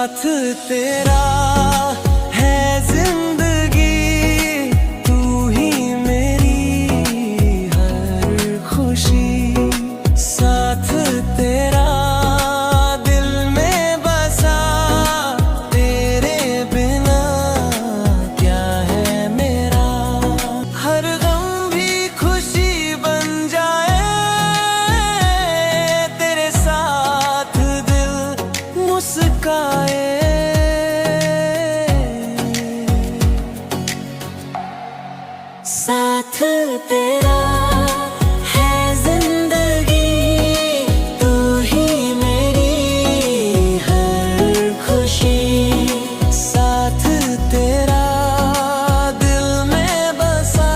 साथ तेरा है जिंदगी, तू ही मेरी हर खुशी। साथ तेरा दिल में बसा, तेरे बिना क्या है मेरा। हर गम भी खुशी बन जाए, तेरे साथ दिल मुस्काए। साथ तेरा है जिंदगी, तू ही मेरी हर खुशी। साथ तेरा दिल में बसा,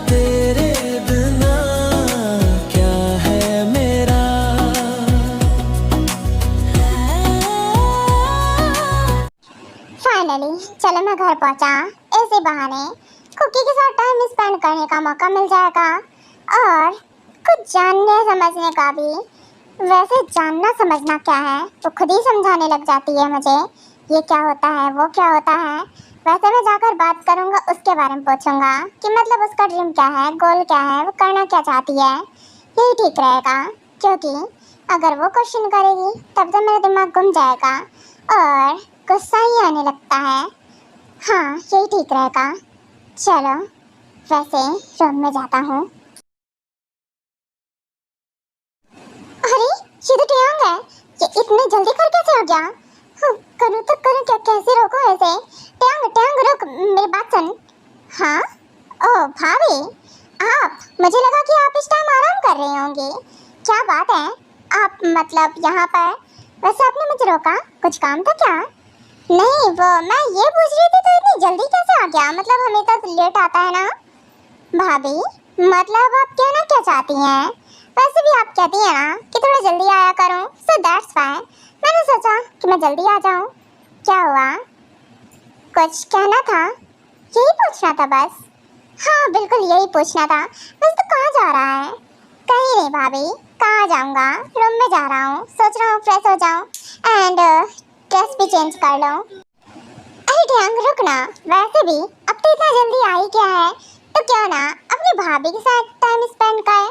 तेरे बिना क्या है मेरा। फाइनली चलो मैं घर पहुंचा। ऐसे बहाने कुकी के साथ टाइम स्पेंड करने का मौका मिल जाएगा और कुछ जानने समझने का भी। वैसे जानना समझना क्या है तो खुद ही समझाने लग जाती है मुझे, ये क्या होता है वो क्या होता है। वैसे मैं जाकर बात करूंगा, उसके बारे में पूछूंगा कि मतलब उसका ड्रीम क्या है, गोल क्या है, वो करना क्या चाहती है। यही ठीक रहेगा, क्योंकि अगर वो क्वेश्चन करेगी तब तो मेरा दिमाग घूम जाएगा और गुस्सा ही आने लगता है। हाँ यही ठीक रहेगा। चलो वैसे रूम में जाता हूँ। अरे ये तो टियांग है, ये इतने जल्दी कर कैसे हो गया। करूँ तो करूँ क्या, कैसे रोको ऐसे। टियांग टियांग रुक, मेरी बात सुन। हाँ ओ भाभी, आप, मुझे लगा कि आप इस टाइम आराम कर रही होंगी। क्या बात है, आप मतलब यहाँ पर। वैसे आपने मुझे रोका, कुछ काम था क्या। नहीं वो मैं ये पूछ रही थी तो इतनी जल्दी कैसे आ गया, मतलब हमें तो लेट आता है ना। भाभी मतलब आप कहना क्या चाहती हैं। वैसे भी आप कहती हैं ना कि थोड़ा जल्दी आया करूं, सो दैट्स वाई मैंने सोचा कि मैं जल्दी आ जाऊं। क्या हुआ, कुछ कहना था, यही पूछना था बस। हाँ बिल्कुल यही पूछना था। वैसे तो कहाँ जा रहा है। कहीं नहीं भाभी, कहाँ जाऊँगा, रूम में जा रहा हूँ। सोच रहा हूँ फ्रेश हो जाऊँ एंड ड्रेस भी चेंज कर लूँ। अरे ढंग रुक ना, वैसे भी अब तो इतना जल्दी आई क्या है, तो क्यों ना अपनी भाभी के साथ टाइम स्पेंड कर।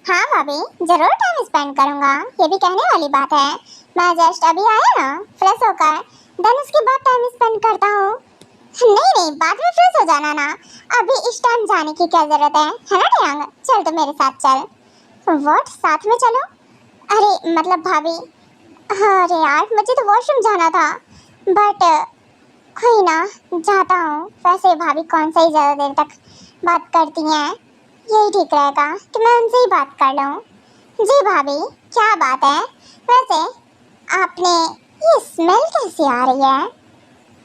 हाँ भाभी जरूर टाइम स्पेंड करूँगा, ये भी कहने वाली बात है। मैं जस्ट अभी आया ना फ्रेश होकर, देन उसके बाद टाइम स्पेंड करता हूँ। नहीं नहीं बाद में फ्रेश हो जाना ना, अभी इस टाइम जाने की क्या जरूरत है ना ढंग। चल तो मेरे साथ चल। व्हाट, साथ में चलो। अरे मतलब भाभी, अरे यार मुझे तो वॉशरूम जाना था, बट कोई ना जाता हूँ। वैसे भाभी कौन सा ही ज़्यादा देर तक बात करती हैं, यही ठीक रहेगा कि मैं उनसे ही बात कर लूँ। जी भाभी क्या बात है। वैसे आपने, ये स्मेल कैसी आ रही है।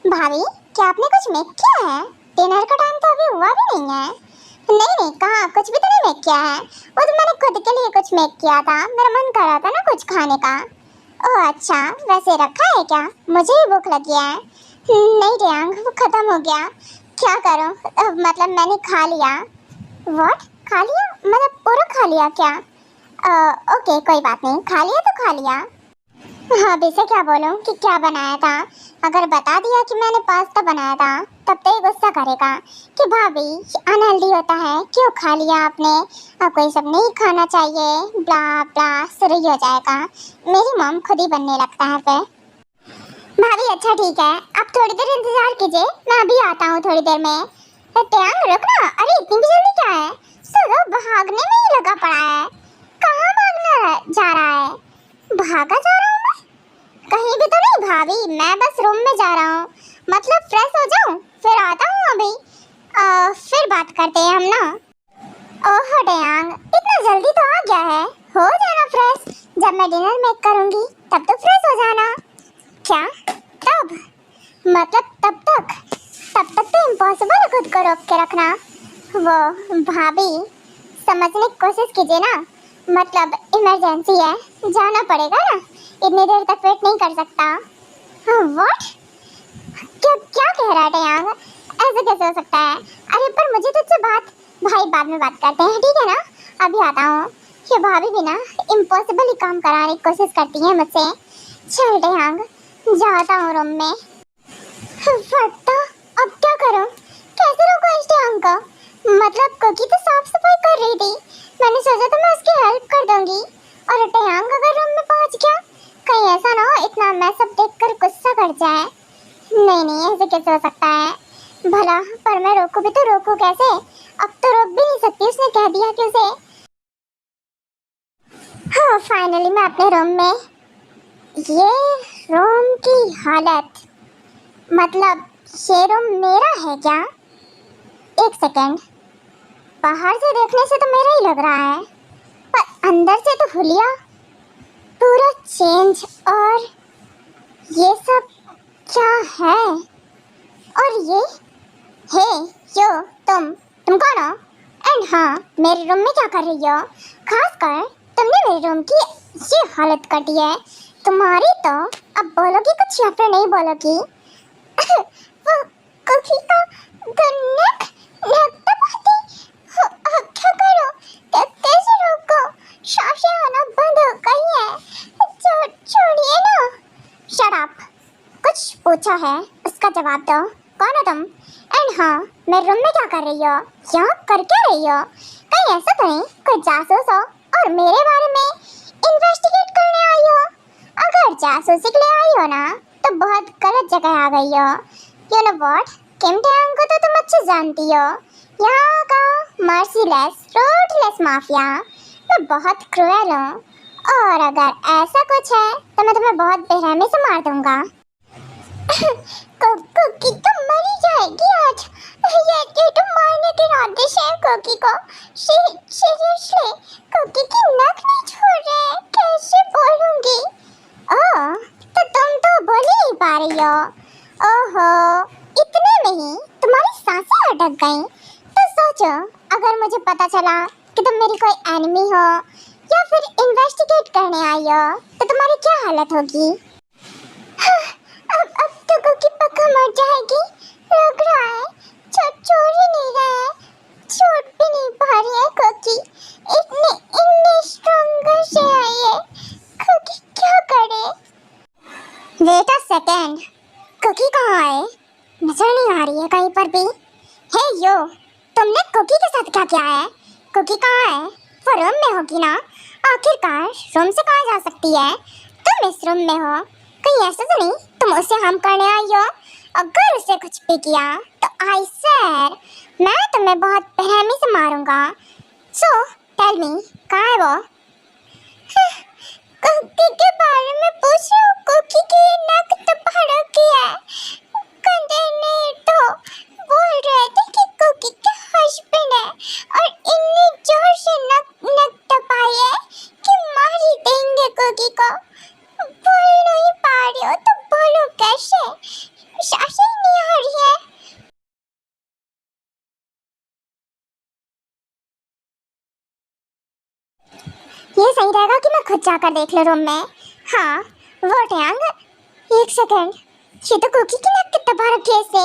भाभी क्या आपने कुछ मेक किया है, डिनर का टाइम तो अभी हुआ भी नहीं है। नहीं नहीं कहाँ, कुछ भी तो नहीं मेक किया है, वो तो मैंने खुद के लिए कुछ मेक किया था, मेरा मन कर रहा था ना कुछ खाने का। ओह अच्छा, वैसे रखा है क्या, मुझे भी भूख लगी है। नहीं रियांग वो खत्म हो गया। क्या करूं, मतलब मैंने खा लिया। व्हाट, खा लिया मतलब पूरा खा लिया क्या। ओके कोई बात नहीं, खा लिया तो खा लिया। भाभी से क्या बोलूं कि क्या बनाया था। अगर बता दिया कि मैंने पास्ता बनाया था तब तो ये गुस्सा करेगा कि भाभी अनहेल्दी होता है, क्यों खा लिया आपने, आपको ये सब नहीं खाना चाहिए, ब्ला ब्ला शुरू हो जाएगा। मेरी मॉम खुद ही बनने लगता है फिर। भाभी अच्छा ठीक है, आप थोड़ी देर इंतजार कीजिए, मैं अभी आता हूँ थोड़ी देर में। ट्यांग रुक ना, अरे इतनी भी जल्दी क्या है, सुनो भागने में ही लगा पड़ा है। कहाँ भागना जा रहा है, भागा जा रहा हूँ मैं कहीं भी तो नहीं भाभी, मैं बस रूम में जा रहा हूँ, मतलब फ्रेश हो जाऊँ फिर आता हूँ अभी। फिर बात करते हैं हम ना। ओह ट्यांग इतना जल्दी तो आ गया है, हो जाना फ्रेश, जब मैं डिनर मेक करूँगी तब तो फ्रेश हो जाना। क्या तब, मतलब तब तक तो इम्पॉसिबल है खुद को रोक के रखना। वो भाभी समझने की कोशिश कीजिए ना, मतलब इमरजेंसी है, जाना पड़ेगा ना, इतनी देर तक वेट नहीं कर सकता। व्हाट, क्या क्या कह रहा है ट्यांग, ऐसे कैसे हो सकता है। अरे पर मुझे तुझसे बात, भाई बाद में बात करते हैं ठीक है ना, अभी आता हूँ। ये भाभी भी ना इम्पॉसिबल ही काम कराने की कोशिश करती है मुझसे। चल ट्यांग जाता हूँ रूम में। फटता, अब क्या करूँ? कैसे रोको इस टेयांग को? मतलब कुकी तो साफ सफाई कर रही थी, मैंने सोचा था मैं उसकी हेल्प कर दूंगी, और टेयांग अगर रूम में पहुंच गया, कहीं ऐसा ना हो इतना मैं सब देखकर गुस्सा कर जाए। नहीं नहीं, ऐसे कैसे हो सकता है भला? पर मैं रोकू भी तो रोकू कैसे? अब तो रोक भी नहीं सकती, उसने कह दिया कि उसे। हाँ फाइनली मैं अपने रूम में। ये रूम की हालत, मतलब ये रूम मेरा है क्या? एक सेकेंड, बाहर से देखने से तो मेरा ही लग रहा है, पर अंदर से तो हुलिया पूरा चेंज। और ये सब क्या है? और ये हे यो, तुम कौन हो? एंड हाँ, मेरे रूम में क्या कर रही हो? खास कर तुमने मेरे रूम की ये हालत कर दी है। तुम्हारी तो अब बोलोगी कुछ या फिर नहीं बोलोगी? वो कुकी का नेक लगता पाती। अब क्या करो? कैसे रोको? सांसें आना बंद हो गई है। छोड़िए ना। Shut up. कुछ पूछा है उसका जवाब दो। कौन हो तुम? एंड हाँ, मेरे रूम में क्या कर रही हो? यहाँ कर क्या रही हो? कहीं ऐसा तो नहीं कोई जासूस हो और मेरे बारे में इन्वेस्टिगेट करने आई हो? अगर जासूसी के लिए आई हो ना, तो बहुत गलत जगह आ गई हो। यू नो व्हाट, किम टेयांग को तो तुम अच्छे जानती हो, यहाँ का मर्सीलेस रूथलेस माफिया। मैं बहुत क्रूएल हूँ, और अगर ऐसा कुछ है तो मैं तुम्हें बहुत बेरहमी से मार दूंगा। कुकी तो मरी जाएगी आज। ये तो मारने के इरादे से है कुकी को। सीरियसली, कुकी की नक नहीं छोड़ रहे, कैसे बोलूंगी? ओह, तो तुम तो बोल ही नहीं पा रही हो। ओहो, इतने में ही तुम्हारी सांसें अटक गईं। तो सोचो, अगर मुझे पता चला कि तुम मेरी कोई एनिमी हो या फिर इन्वेस्टिगेट करने आई हो, तो तुम्हारी क्या हालत होगी? अब तो कुकी पक्का मर जाएगी लग रहा है। छोड़ ही नहीं रहा है, छोड़ भी नहीं पा रही है कुकी। इतने स्ट्रॉन्गर से आई है, कुकी क्या करे? वेट अ सेकेंड, कुकी कहाँ है? नजर नहीं आ रही है कहीं पर भी। हे यो, तुमने कुकी के साथ क्या किया है? कुकी कहाँ है? वो रूम में होगी ना? आखिरकार रूम से कहाँ जा सकती है? तुम इस रूम में हो, कहीं ऐसा तो नहीं तुम उसे हार्म करने आई हो? अगर उसे कुछ भी किया तो आई सर मैं तुम्हें बहुत बेरहमी से मारूंगा। सो टेल मी, कहाँ है वो? कुकी के बारे में पूछ रही हूँ। कुकी की नक तो फाड़ की है। कंटेनर तो बोल रहे थे कि कुकी के हस्बैंड है, और इतनी जोर से नक टपाई है कि मार ही देंगे कुकी को। बोल नहीं पा रही हो तो बोलो कैसे? सांसें नहीं आ रही है। ये सही रहेगा कि मैं खुद जाकर देख लूं रूम में। हाँ, वो टेयांग, एक सेकेंड, ये तो कुकी की नक दबा रखी है इसे,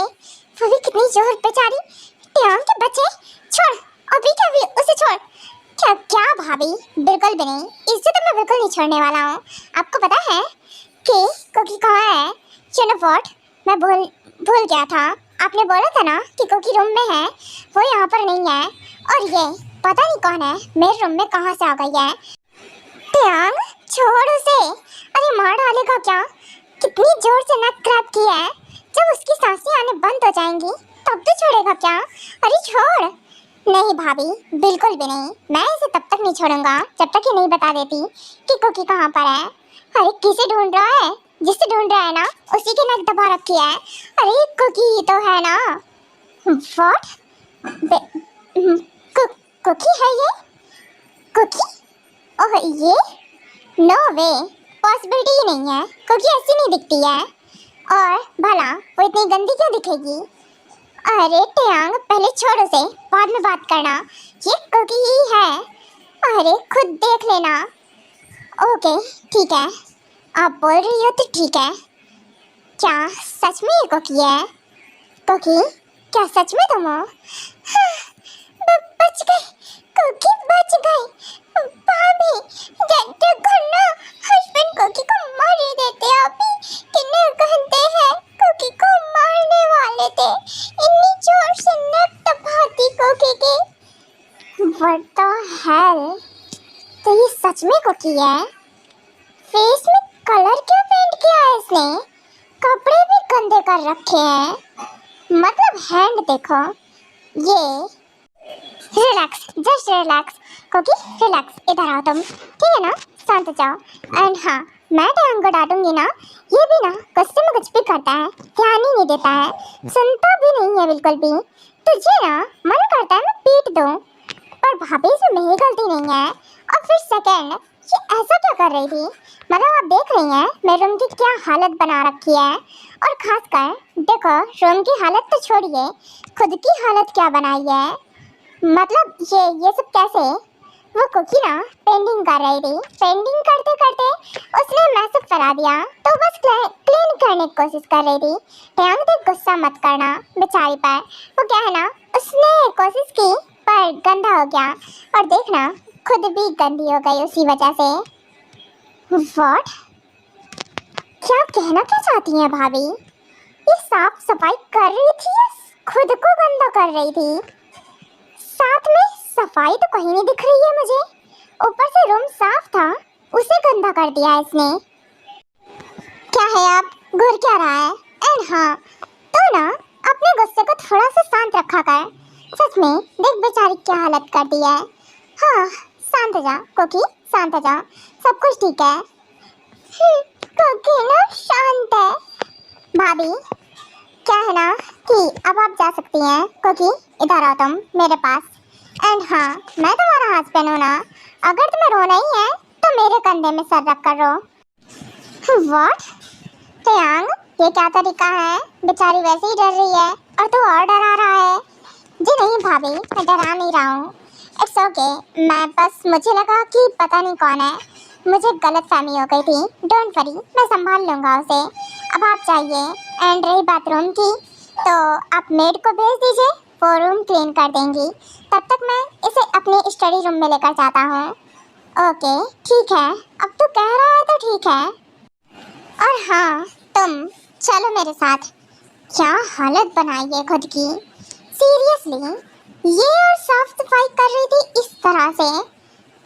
वो भी कितनी जोर बेचारी। टेयांग के बच्चे, छोड़, अभी क्या भी उसे छोड़। क्या क्या भाभी, बिल्कुल भी नहीं, इसे तो मैं बिल्कुल नहीं छोड़ने वाला हूँ। आपको पता है कि कुकी कहाँ है? यू नो व्हाट, मैं भूल गया था। आपने बोला था ना कि कुकी रूम में है, वो यहाँ पर नहीं है। और ये पता नहीं कौन है मेरे रूम में कहाँ से आ गई है। टेयांग, छोड़ उसे। अरे मार डालेगा क्या? कितनी जोर से नक क्रैप की है। जब उसकी सांसें आने बंद हो जाएंगी तब तो छोड़ेगा क्या? अरे छोड़। नहीं भाभी, बिल्कुल भी नहीं, मैं इसे तब तक नहीं छोड़ूंगा जब तक ये नहीं बता देती कि कुकी कहाँ पर है। अरे किसे ढूंढ रहा है? जिसे ढूंढ रहा है ना, उसी की नक दबा रखी है। अरे कुकी ही तो है ना। व्हाट? कुकी है ये? कुकी? ओह ये? नो वे, पॉसिबिलिटी ही नहीं है। कुकी ऐसी नहीं दिखती है, और भला वो इतनी गंदी क्यों दिखेगी? अरे टेयांग, पहले छोड़ उसे, बाद में बात करना। ये कुकी ही है, अरे खुद देख लेना। ओके ठीक है, आप बोल रही हो तो ठीक है। क्या सच में ये कुकी है? कुकी, क्या सच में तुम हो? बच गई, कुकी बच गई। भाभी, देखो ना, हस्बैंड कुकी को मार ही देते अभी। कितने इतनी जोर से नक दबाती कुकी की। What the hell? तो ये सच में कुकी है? फेस में कलर क्यों पेंट किया है इसने? कपड़े भी गंदे कर रखे हैं। मतलब हैंड देखो। ये relax, just relax cookie, relax. इधर आओ तुम, ठीक है ना? शांत जाओ। एंड हाँ, मैं टांग को डांटूंगी ना, ये भी ना गुस्से में कुछ भी करता है, ध्यान ही नहीं देता है, सुनता भी नहीं है बिल्कुल भी। तुझे ना मन करता है मैं पीट दूं, पर भाभी से मेरी गलती नहीं है। और फिर सेकंड, ये ऐसा क्या कर रही थी? मतलब आप देख रही हैं मेरे रूम की क्या हालत बना रखी है। और खासकर देखो, रूम की हालत तो छोड़िए, खुद की हालत क्या बनाई है। मतलब ये सब कैसे? वो कुकी ना पेंटिंग कर रही थी, पेंटिंग करते करते उसने मैसेज करा दिया, तो बस क्लीन करने की कोशिश कर रही थी। ध्यान से गुस्सा मत करना बेचारी पर। वो क्या है ना, उसने कोशिश की पर गंदा हो गया, और देखना खुद भी गंदी हो गई उसी वजह से। व्हाट? क्या कहना क्या चाहती हैं भाभी? ये साफ सफाई कर रही थी या खुद को गंदा कर रही थी? साथ में सफाई तो कहीं नहीं दिख रही है मुझे। ऊपर से रूम साफ था, उसे गंदा कर दिया इसने। क्या है आप घूर क्या रहा है? एंड हाँ, तो ना अपने गुस्से को थोड़ा सा शांत रखा कर। सच में देख बेचारी क्या हालत कर दी है। हाँ, शांत हो जा कुकी, शांत हो जा, सब कुछ ठीक है। कुकी ना शांत है। भाभी क्या है ना कि अब आप जा सकती हैं। कुकी इधर आओ तुम मेरे पास। एंड हाँ, मैं तुम्हारा हस्बैंड हूँ ना, अगर तुम्हें रोना ही है तो मेरे कंधे में सर रख कर रो। व्हाट? तयांग, ये क्या तरीका है? बेचारी वैसे ही डर रही है और तू और डरा रहा है। जी नहीं भाभी, मैं डरा नहीं रहा हूँ। इट्स ओके, मुझे लगा कि पता नहीं कौन है, मुझे गलत फहमी हो गई थी। डोंट वरी, मैं संभाल लूँगा उसे। अब आप जाइए। एंड रही बात रूम की, तो आप मेड को भेज दीजिए, वो रूम क्लीन कर देंगी। तब तक मैं इसे अपने स्टडी रूम में लेकर जाता हूँ। ओके ठीक है, अब तो कह रहा है तो ठीक है। और हाँ, तुम चलो मेरे साथ। क्या हालत बनाई है खुद की, सीरियसली। ये और साफ सफाई कर रही थी इस तरह से,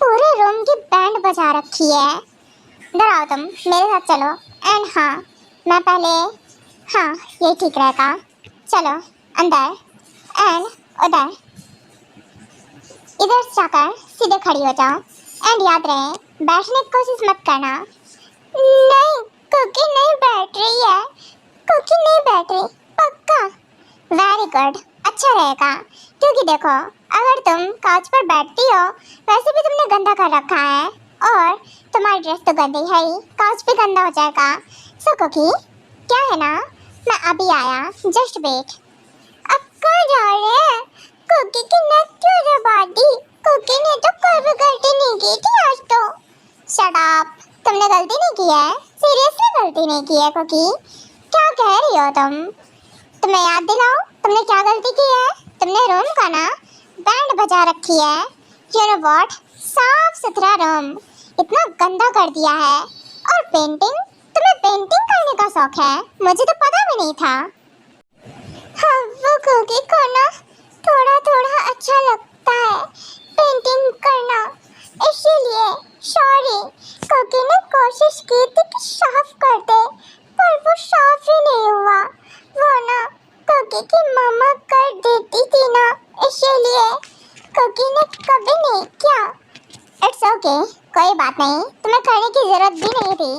पूरे रूम की बैंड बजा रखी है। इधर आओ तुम मेरे साथ चलो। एंड हाँ, मैं पहले, हाँ ये ठीक रहेगा, चलो अंदर। एंड उधर, इधर जाकर सीधे खड़ी हो जाओ। एंड याद रहे, बैठने की कोशिश मत करना। नहीं, कुकी नहीं बैठ रही है, कुकी नहीं बैठ रही, पक्का। वेरी गुड, अच्छा रहेगा, क्योंकि देखो अगर तुम काउच पर बैठती हो, वैसे भी तुमने गंदा कर रखा है, और तुम्हारी ड्रेस तो गंदी है ही, काउच भी गंदा हो जाएगा। सो कुकी, क्या है ना, मैं अभी आया, जस्ट वेट। अब कहाँ जा रहे हैं? कुकी की नक क्यों दबा दी? कुकी ने तो कोई भी गलती नहीं की थी आज तो। शट अप, तुमने गलती नहीं की है, सीरियसली गलती नहीं की है कुकी। क्या कह रही हो तुम? तुम्हें याद दिलाओ, तुमने क्या गलती की है? तुमने रूम का ना बैंड बजा रखी है। यू नो व्हाट, साफ सुथरा रूम इतना गंदा कर दिया है। और पेंटिंग, तुम्हें पेंटिंग करने का शौक है, मुझे तो पता भी नहीं था। हाँ, वो कुकी को ना थोड़ा थोड़ा अच्छा लगता है पेंटिंग करना, इसीलिए। सॉरी, कुकी ने कोशिश की थी कि साफ कर दे, पर वो साफ ही नहीं हुआ। वो ना कुकी की मम्मा कर देती थी ना, इसीलिए कुकी ने कभी नहीं किया। इट्स ओके, कोई बात नहीं, तुम्हें करने की जरूरत भी नहीं थी।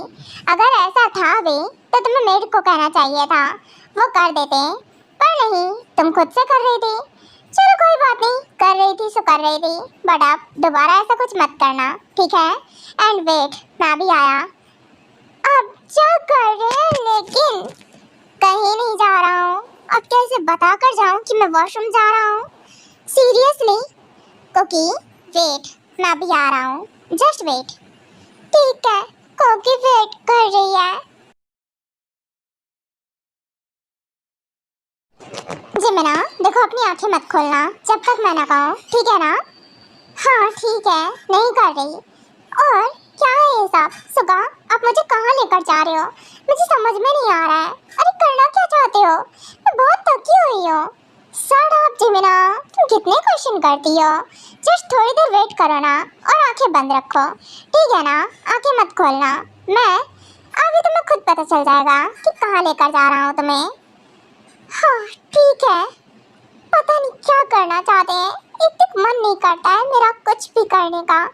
अगर ऐसा था भी तो तुम्हें मेड को कहना चाहिए था, वो कर देते, पर नहीं, तुम खुद से कर रही थी। चलो कोई बात नहीं, कर रही थी सो कर रही थी, बट अब दोबारा ऐसा कुछ मत करना, ठीक है? एंड वेट, मैं भी आया। अब क्या कर रहे हैं? लेकिन कहीं नहीं जा रहा हूँ। अब कैसे बता कर जाऊँ कि मैं वॉशरूम जा रहा हूँ? सीरियसली कुकी, वेट, मैं भी आ रहा हूँ, जस्ट वेट। ठीक है, कुकी वेट कर रही है। जी मीना, देखो अपनी आंखें मत खोलना जब तक मैं ना कहूँ, ठीक है ना? हाँ ठीक है, नहीं कर रही। और क्या है ये सब? सुगा, आप मुझे कहाँ लेकर जा रहे हो? मुझे समझ में नहीं आ रहा है। अरे करना क्या चाहते हो? मैं बहुत थकी हुई हूँ। शट अप जिमिना, तुम कितने क्वेश्चन करती हो? जस्ट थोड़ी देर वेट करो ना और आंखें बंद रखो, ठीक है ना? आंखें मत खोलना। मैं अभी तुम्हें खुद पता चल जाएगा कि कहाँ लेकर जा रहा हूँ तुम्हें। हाँ ठीक है, पता नहीं क्या करना चाहते हैं। एक तक मन नहीं करता है मेरा कुछ भी करने का।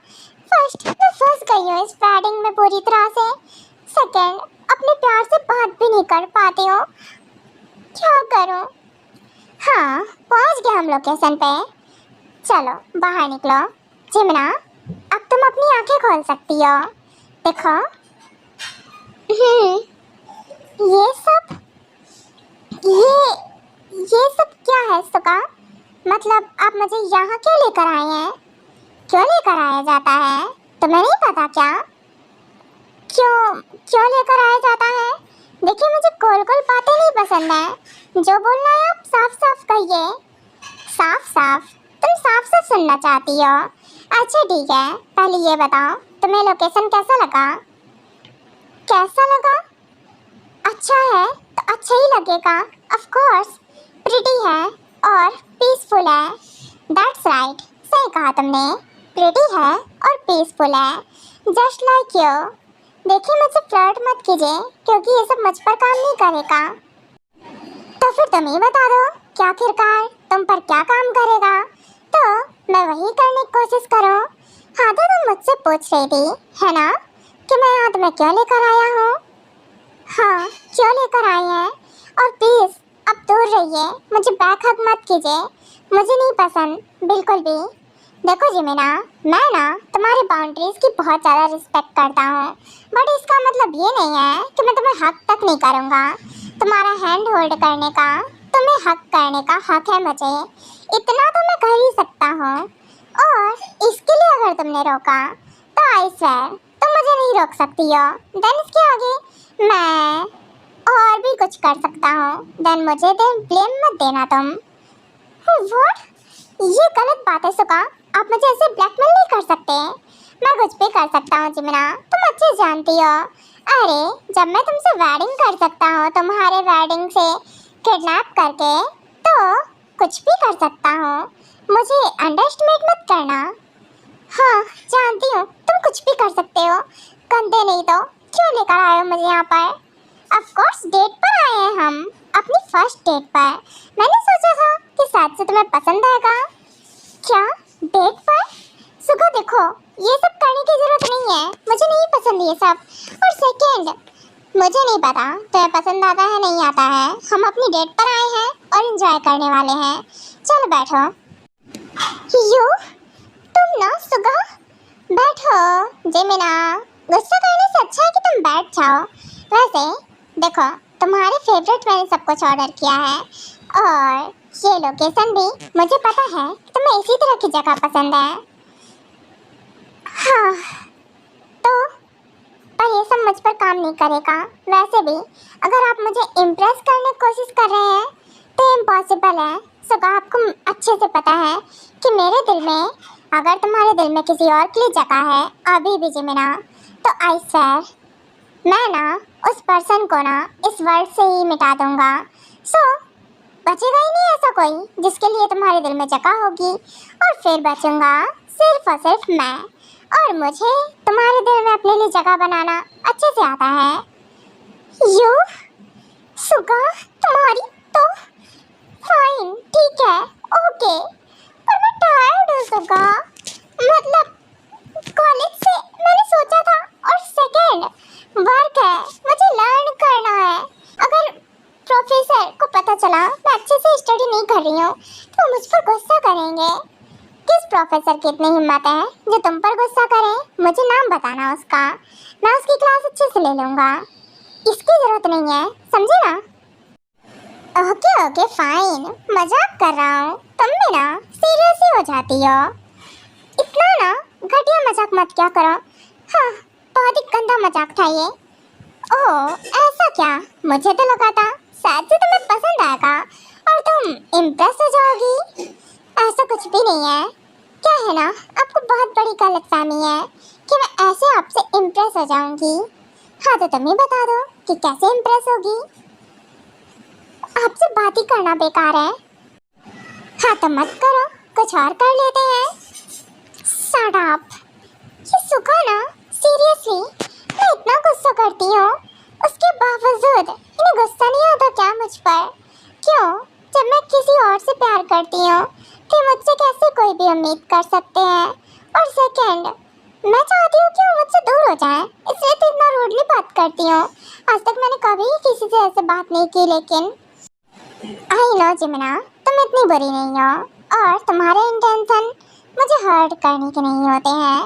फर्स्ट मैं फंस गई हूँ इस वेडिंग में पूरी तरह से। सेकंड, अपने प्यार से बात भी नहीं कर पाती हूँ। क्या करूँ? हाँ, पहुँच गए हम लोकेशन पे। चलो बाहर निकलो। जिमना, अब तुम अपनी आंखें खोल सकती हो। देखो। ये सब क्या है सुगा? मतलब आप मुझे यहाँ क्यों लेकर आए हैं? क्यों लेकर आया जाता है? तुम्हें नहीं पता क्या? क्यों लेकर आया जाता है? देखिए, मुझे गोल गोल बातें नहीं पसंद है। जो बोलना है आप साफ साफ कहिए। साफ साफ? तुम साफ साफ सुनना चाहती हो? अच्छा ठीक है, पहले ये बताओ तुम्हें लोकेशन कैसा लगा? कैसा लगा? अच्छा है तो अच्छा ही लगेगा। ऑफ कोर्स, प्रिटी है और पीसफुल है। दैट्स राइट, सही कहा तुमने। प्रिटी है और पीसफुल है, जस्ट लाइक यू। देखिए, मुझसे फ्लर्ट मत कीजिए क्योंकि ये सब मुझ पर काम नहीं करेगा। तो फिर तुम ही बता दो कि आखिरकार तुम पर क्या काम करेगा, तो मैं वही करने की कोशिश करूँ। हाँ तो तुम मुझसे पूछ रही थी, है ना, कि मैं यहाँ तुम्हें क्यों लेकर आया हूँ? हाँ, क्यों लेकर आई हैं? और प्लीज़ अब दूर रहिए, मुझे बैक हग मत कीजिए, मुझे नहीं पसंद बिल्कुल भी। देखो जिमिना, मैं ना तुम्हारी बाउंड्रीज की बहुत ज़्यादा रिस्पेक्ट करता हूँ, बट इसका मतलब ये नहीं है कि मैं तुम्हें हक तक नहीं करूँगा। तुम्हारा हैंड होल्ड करने का, तुम्हें हक करने का हक है मुझे, इतना तो मैं कर ही सकता हूँ। और इसके लिए अगर तुमने रोका तो आई स्वेयर तुम मुझे नहीं रोक सकती हो। देन इसके आगे मैं और भी कुछ कर सकता हूँ। देन मुझे ब्लेम मत देना तुम। व्हाट? ये गलत बात है सुगा, आप मुझे ऐसे ब्लैकमेल नहीं कर सकते। मैं कुछ भी कर सकता हूँ जिमिना, तुम अच्छे जानती हो। अरे जब मैं तुमसे वेडिंग कर सकता हूँ तुम्हारे वेडिंग से किडनैप करके, तो कुछ भी कर सकता हूँ। मुझे अंडरएस्टिमेट मत करना। हाँ जानती हूँ तुम कुछ भी कर सकते हो, गंदे नहीं तो क्यों लेकर आए हो मुझे यहाँ पर? ऑफ कोर्स डेट पर आए हैं हम, अपनी फर्स्ट डेट पर। मैंने सोचा था कि शायद से तुम्हें पसंद आएगा। क्या डेट पर? सुगा देखो, ये सब करने की जरूरत नहीं है, मुझे नहीं पसंद ये सब। और सेकंड, मुझे नहीं पता तुम्हें पसंद आता है नहीं आता है, हम अपनी डेट पर आए हैं और एंजॉय करने वाले हैं। चलो बैठो। यू तुम ना सुगा, बैठो। जिमिना, गुस्सा करने से अच्छा है कि तुम बैठ जाओ। वैसे देखो, तुम्हारे फेवरेट मैंने सब कुछ ऑर्डर किया है और ये लोकेशन भी मुझे पता है कि तुम्हें इसी तरह की जगह पसंद है। हाँ तो पर ये सब मुझ पर काम नहीं करेगा। वैसे भी अगर आप मुझे इम्प्रेस करने की कोशिश कर रहे हैं तो इम्पॉसिबल है। सो आपको अच्छे से पता है कि मेरे दिल में, अगर तुम्हारे दिल में किसी और के लिए जगह है अभी भी जिमिना, तो आई स्वेयर मैं ना उस पर्सन को ना इस वर्ल्ड से ही मिटा दूंगा। सो बचेगा ही नहीं ऐसा कोई जिसके लिए तुम्हारे दिल में जगह होगी, और फिर बचूंगा सिर्फ और सिर्फ मैं। और मुझे तुम्हारे दिल में अपने लिए जगह बनाना अच्छे से आता है। यू सुगा, तुम्हारी तो फाइन, ठीक है, ओके, पर मैं टायर्ड हूँ सुगा। मतलब कॉलेज से मैंने सोचा था, और सेकंड वर्क है, मुझे लर्न करना है। अगर प्रोफेसर को पता चला मैं अच्छे से स्टडी नहीं कर रही हूँ तो मुझ पर गुस्सा करेंगे। किस प्रोफेसर की इतनी हिम्मत है जो तुम पर गुस्सा करे? मुझे नाम बताना उसका, मैं उसकी क्लास अच्छे से ले लूँगा। इसकी ज़रूरत नहीं है, समझे ना? ओके ओके फाइन, मजाक कर रहा हूँ, तुम भी ना सीरियस ही हो जाती हो। इतना ना घटिया मजाक मत क्या करो। हाँ, बहुत ही गंदा मजाक था ये। ओह ऐसा क्या? मुझे तो लगा था शायद से तुम्हें पसंद आएगा और तुम इम्प्रेस हो जाओगी। ऐसा कुछ भी नहीं है। क्या है ना, आपको बहुत बड़ी गलतफहमी है कि मैं ऐसे आपसे इम्प्रेस हो जाऊंगी। हाँ तो तुम ही बता दो कि कैसे इम्प्रेस होगी। आपसे बात ही करना बेकार है। हाँ तो मत करो, कुछ और कर लेते हैं। Shut up. ये सुखा ना, सीरियसली मैं इतना गुस्सा करती हूँ, उसके बावजूद इन्हें गुस्सा नहीं आता क्या मुझ पर? क्यों? जब मैं किसी और से प्यार करती हूँ तो मुझसे कैसे कोई भी उम्मीद कर सकते हैं? और सेकंड, मैं चाहती हूँ कि वो मुझसे दूर हो जाए, इसलिए तो इतना रूडली बात करती हूँ। आज तक मैंने कभी किसी से ऐसे बात नहीं की, लेकिन आई नो जिमिना, तुम इतनी बुरी नहीं हो और तुम्हारे इंटेंशन मुझे हर्ट करने के नहीं होते हैं।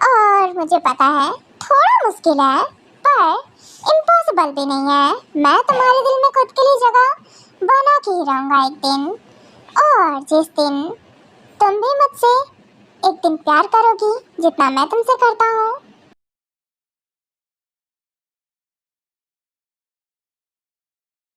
और मुझे पता है थोड़ा मुश्किल है पर इम्पॉसिबल भी नहीं है। मैं तुम्हारे दिल में खुद के लिए जगह बना के ही रहूँगा एक दिन। और जिस दिन तुम भी मुझसे एक दिन प्यार करोगी जितना मैं तुमसे करता हूँ,